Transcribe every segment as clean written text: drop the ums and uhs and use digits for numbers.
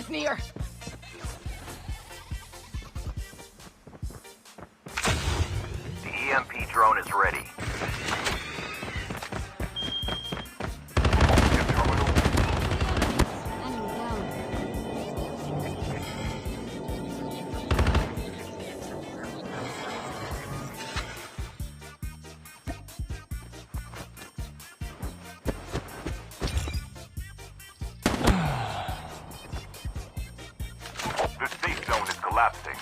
Enemies near. The EMP drone is ready. The safe zone is collapsing.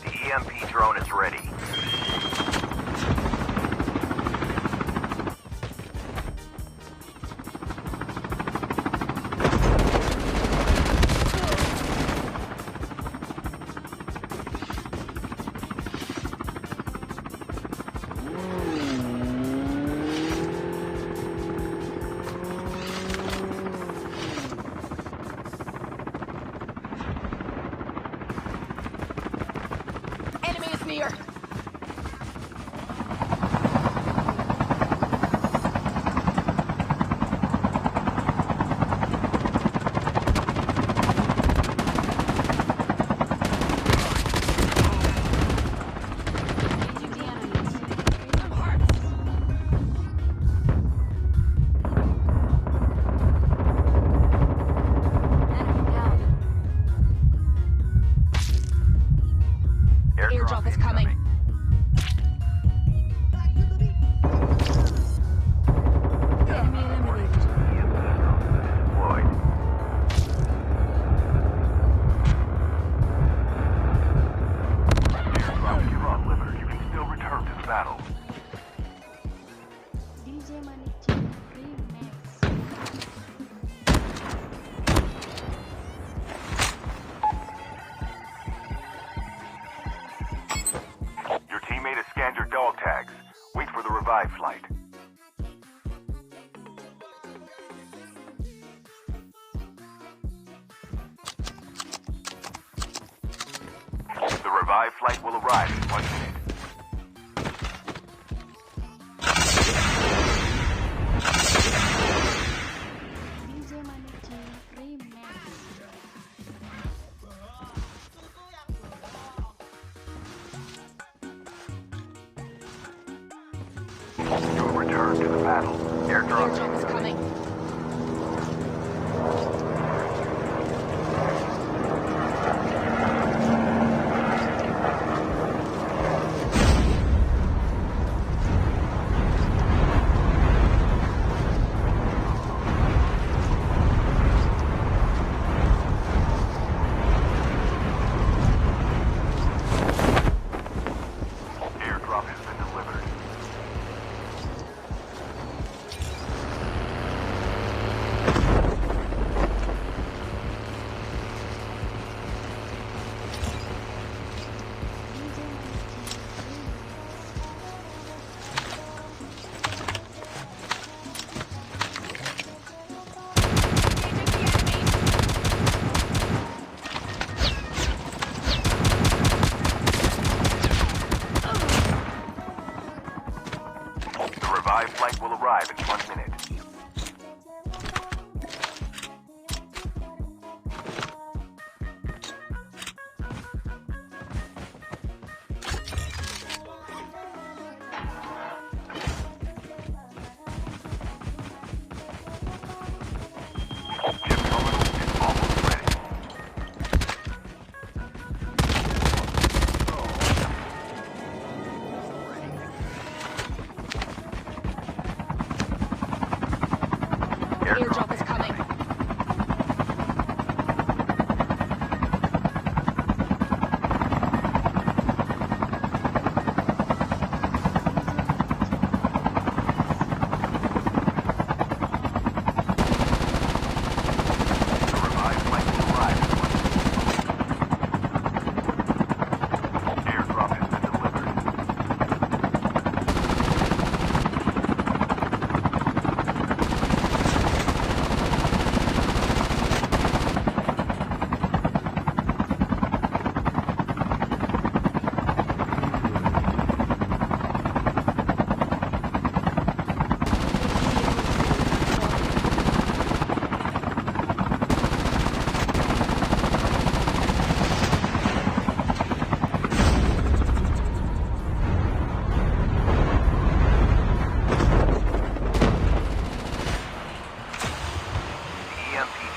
The EMP drone is ready. Enemy is near. Airdrop is coming. Enemy eliminated. Deployed. Airdrop is not limited. You can still return to the battle. DJ Manichi Remix. Your teammate has scanned your dog tags. Wait for the revive flight. The revive flight will arrive in 1 minute. DJ Manichi Remix. You will return to the battle. Airdrop Airdrop is coming. Airdrop has been delivered.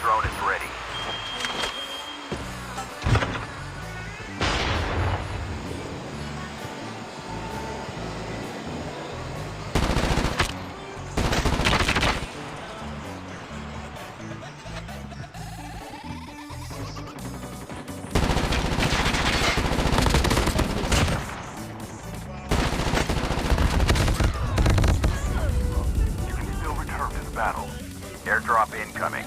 drone is ready. You can still return to the battle. Airdrop incoming.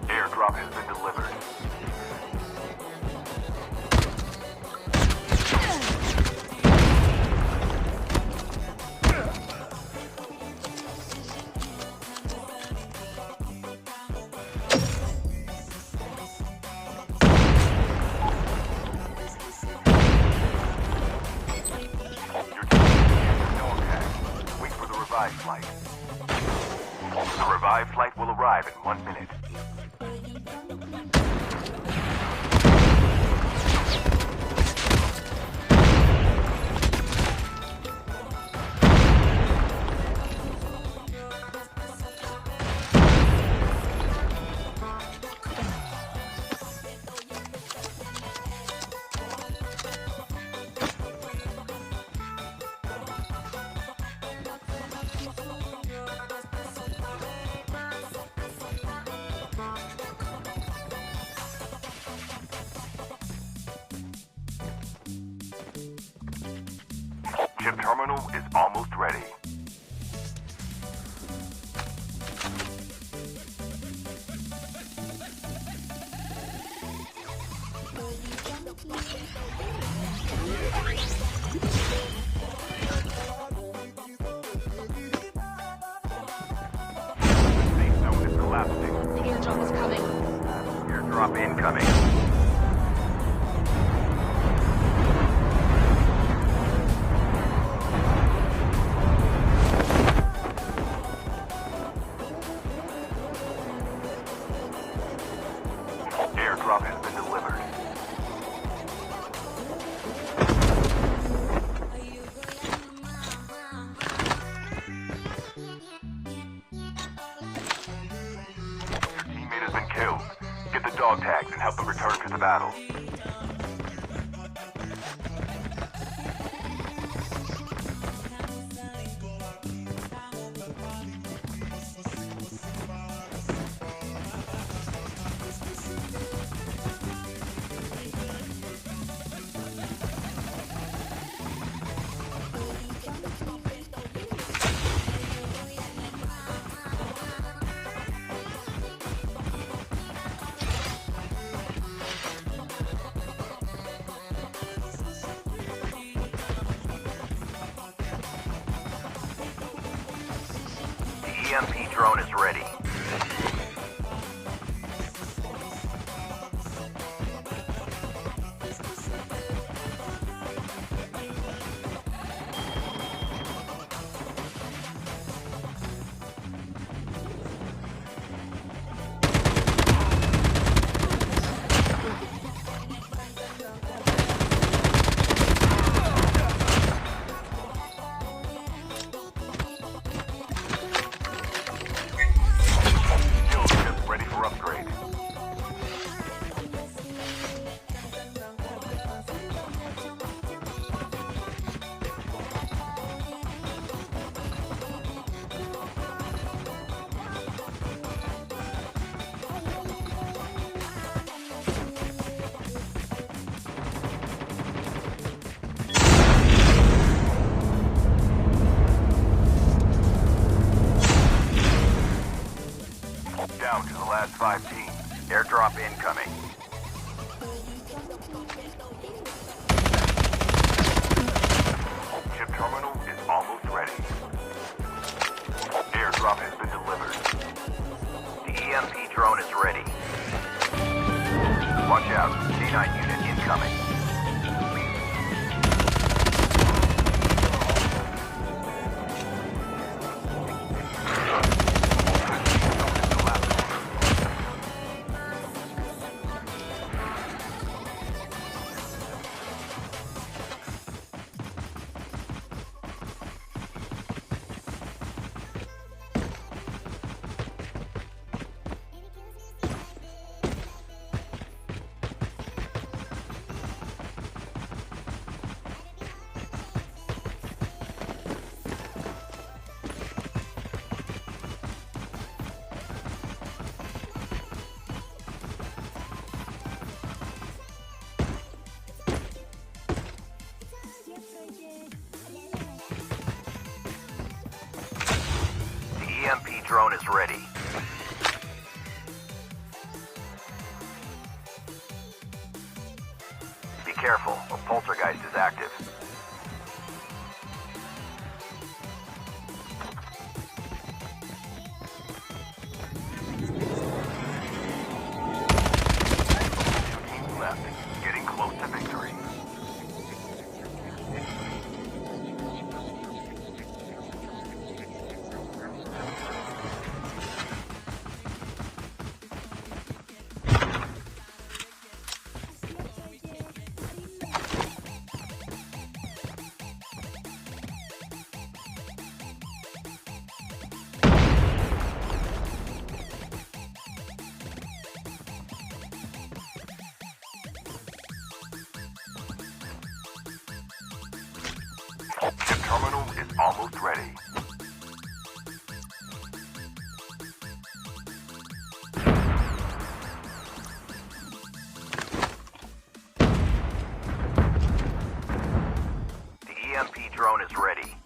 Airdrop has been delivered. Your team is no attack. Wait for the revive flight. The revive flight will arrive in 1 minute. Chip terminal is almost ready. Safe zone is collapsing. The airdrop is coming. Airdrop incoming. Airdrop has been delivered. Your teammate has been killed. Get the dog tags and help them return to the battle. The EMP drone is ready. Skill chip ready for upgrade. Down to the last 5 teams. Airdrop incoming. Chip terminal is almost ready. Airdrop has been delivered. The EMP drone is ready. Watch out. C9 unit incoming. drone is ready. Be careful, a poltergeist is active. Teams left, getting close to victory. The terminal is almost ready. The EMP drone is ready.